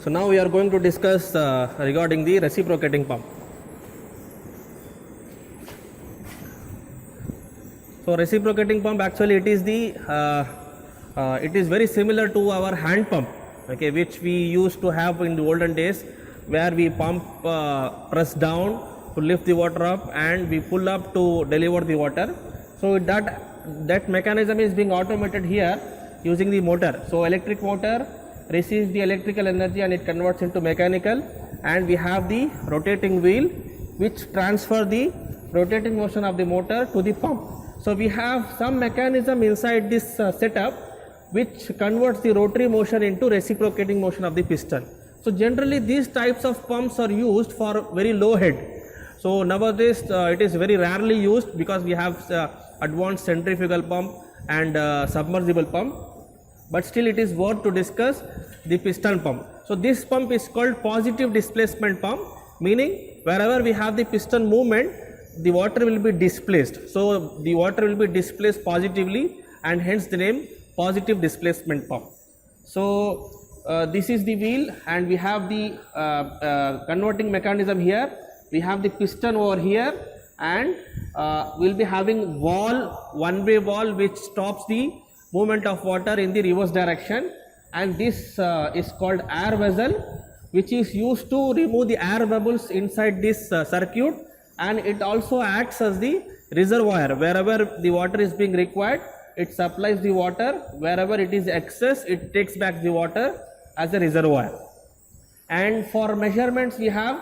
So now we are going to discuss regarding the reciprocating pump. So reciprocating pump, actually it is it is very similar to our hand pump, okay, which we used to have in the olden days, where we pump press down to lift the water up and we pull up to deliver the water. So that mechanism is being automated here using the motor. So electric motor receives the electrical energy and it converts into mechanical, and we have the rotating wheel which transfer the rotating motion of the motor to the pump. So we have some mechanism inside this setup which converts the rotary motion into reciprocating motion of the piston. So generally these types of pumps are used for very low head. So nowadays it is very rarely used because we have advanced centrifugal pump and submersible pump, but still it is worth to discuss the piston pump. So this pump is called positive displacement pump, meaning wherever we have the piston movement, the water will be displaced. So the water will be displaced positively, and hence the name positive displacement pump. So this is the wheel, and we have the converting mechanism here. We have the piston over here, and we'll be having valve, one-way valve, which stops the movement of water in the reverse direction, and this is called air vessel, which is used to remove the air bubbles inside this circuit, and it also acts as the reservoir. Wherever the water is being required, it supplies the water. Wherever it is excess, it takes back the water as a reservoir. And for measurements, we have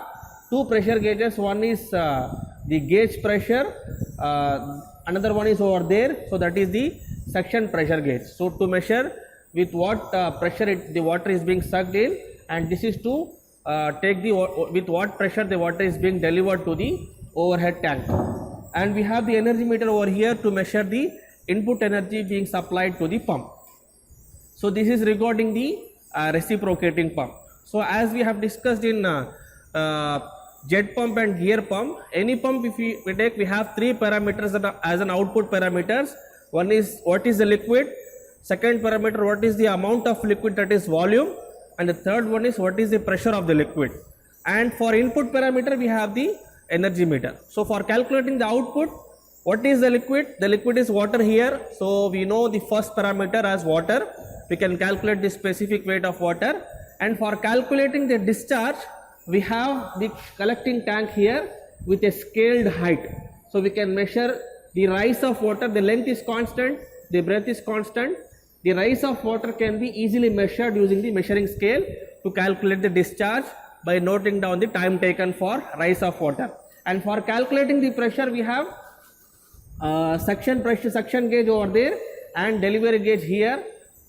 two pressure gauges. One is the gauge pressure, another one is over there, so that is the suction pressure gauge. So to measure with what pressure the water is being sucked in, and this is to take with what pressure the water is being delivered to the overhead tank. And we have the energy meter over here to measure the input energy being supplied to the pump. So this is regarding the reciprocating pump. So as we have discussed in jet pump and gear pump, any pump if we take, we have three parameters as an output parameters. One is what is the liquid, second parameter what is the amount of liquid, that is volume, and the third one is what is the pressure of the liquid. And for input parameter we have the energy meter. So for calculating the output, what is the liquid? The liquid is water here. So we know the first parameter as water. We can calculate the specific weight of water. And for calculating the discharge, we have the collecting tank here with a scaled height. So we can measure the rise of water. The length is constant, the breadth is constant. The rise of water can be easily measured using the measuring scale to calculate the discharge by noting down the time taken for rise of water. And for calculating the pressure, we have suction gauge over there and delivery gauge here.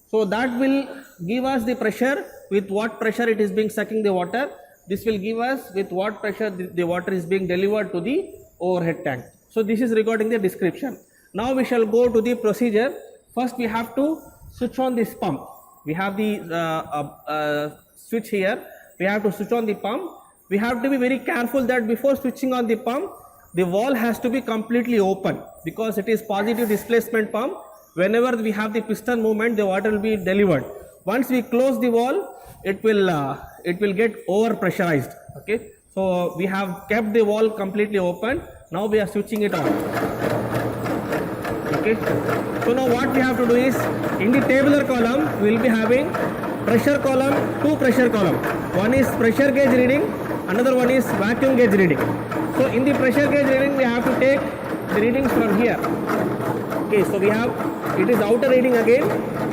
So that will give us the pressure, with what pressure it is being sucking the water. This will give us with what pressure the water is being delivered to the overhead tank. So this is regarding the description. Now we shall go to the procedure. First we have to switch on this pump. We have the switch here. We have to switch on the pump. We have to be very careful that before switching on the pump, the valve has to be completely open, because it is positive displacement pump. Whenever we have the piston movement, the water will be delivered. Once we close the valve, it will get over pressurized. Okay, so we have kept the valve completely open. Now we are switching it on. Okay, so now what we have to do is, in the tabular column we will be having pressure column, two pressure column. One is pressure gauge reading, another one is vacuum gauge reading. So in the pressure gauge reading we have to take the readings from here. Okay, so we have, it is outer reading again.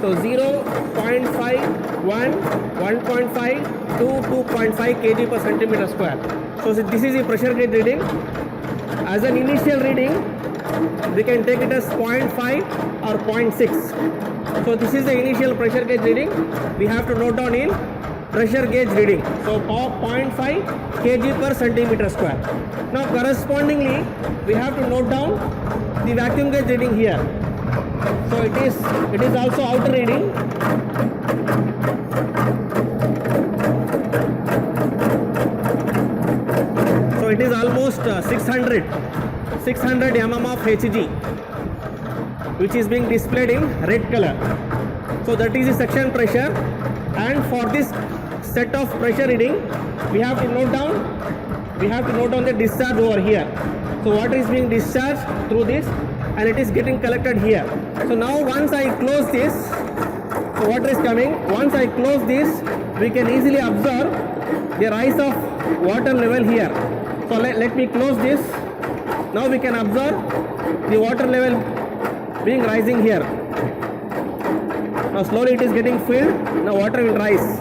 So 0, 0.5, 1, 1.5, 2, 2.5 kg per centimeter square. So this is the pressure gauge reading. As an initial reading, we can take it as 0.5 or 0.6. So this is the initial pressure gauge reading. We have to note down in pressure gauge reading. So 0.5 kg per centimeter square. Now correspondingly, we have to note down the vacuum gauge reading here. So it is also outer reading. So it is almost 600 mm of Hg, which is being displayed in red color. So that is the suction pressure, and for this set of pressure reading, we have to note down the discharge over here. So water is being discharged through this and it is getting collected here. So now once I close this, so water is coming. Once I close this, we can easily observe the rise of water level here. So let me close this. Now we can observe the water level being rising here. Now slowly it is getting filled. Now water will rise.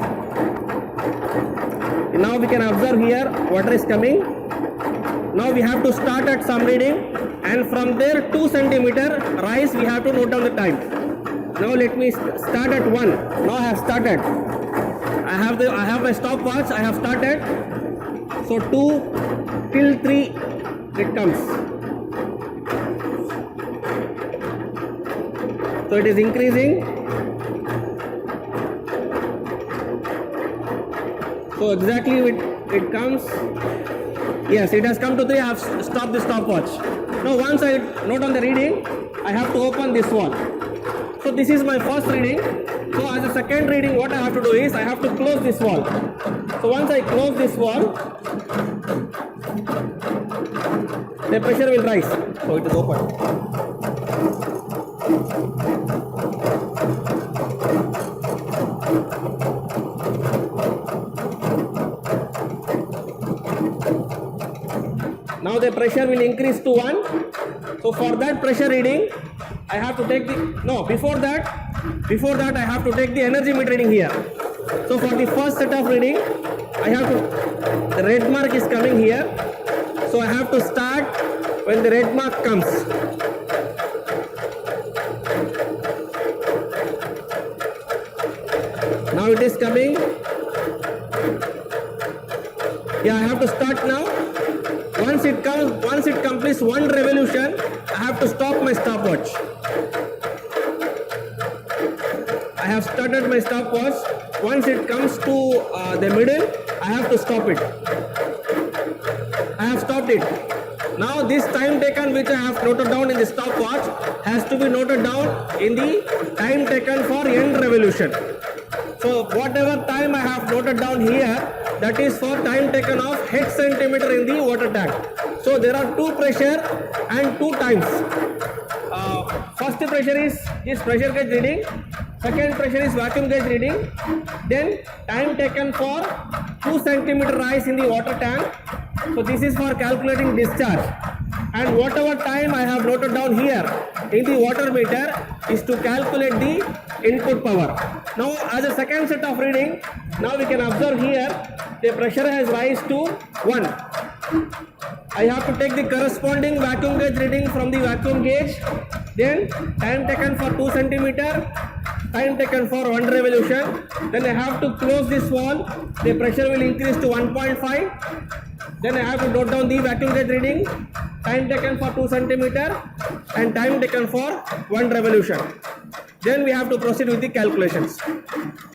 Now we can observe here water is coming. Now we have to start at some reading and from there 2 centimeter rise we have to note down the time. Now let me start at 1. Now I have started. I have my stopwatch. I have started. So 2 till 3 it comes. So it is increasing. So exactly it comes. Yes, it has come to 3. I have stopped the stopwatch. Now once I note on the reading, I have to open this one. So this is my first reading. So as a second reading, what I have to do is I have to close this wall. So once I close this wall, the pressure will rise. So it is open. Now the pressure will increase to 1. So for that pressure reading, I have to take before that I have to take the energy meter reading here. So for the first set of reading, the red mark is coming here. So I have to start when the red mark comes. Now it is coming. Yeah, I have to start now. Once it completes 1 revolution, I have to stop my stopwatch. I have started my stopwatch. Once it comes to the middle, I have to stop it. I have stopped it. Now this time taken which I have noted down in the stopwatch has to be noted down in the time taken for end revolution. So whatever time I have noted down here, that is for time taken of hex centimeter in the water tank. So there are 2 pressure and 2 times. First pressure is this pressure gauge reading. Second pressure is vacuum gauge reading. Then time taken for 2 centimeter rise in the water tank. So this is for calculating discharge. And whatever time I have noted down here in the water meter is to calculate the input power. Now as a second set of reading, now we can observe here the pressure has rise to 1. I have to take the corresponding vacuum gauge reading from the vacuum gauge. Then time taken for 2 centimeter, time taken for 1 revolution. Then I have to close this wall. The pressure will increase to 1.5. Then I have to note down the vacuum gauge reading, time taken for 2 centimeter and time taken for 1 revolution. Then we have to proceed with the calculations.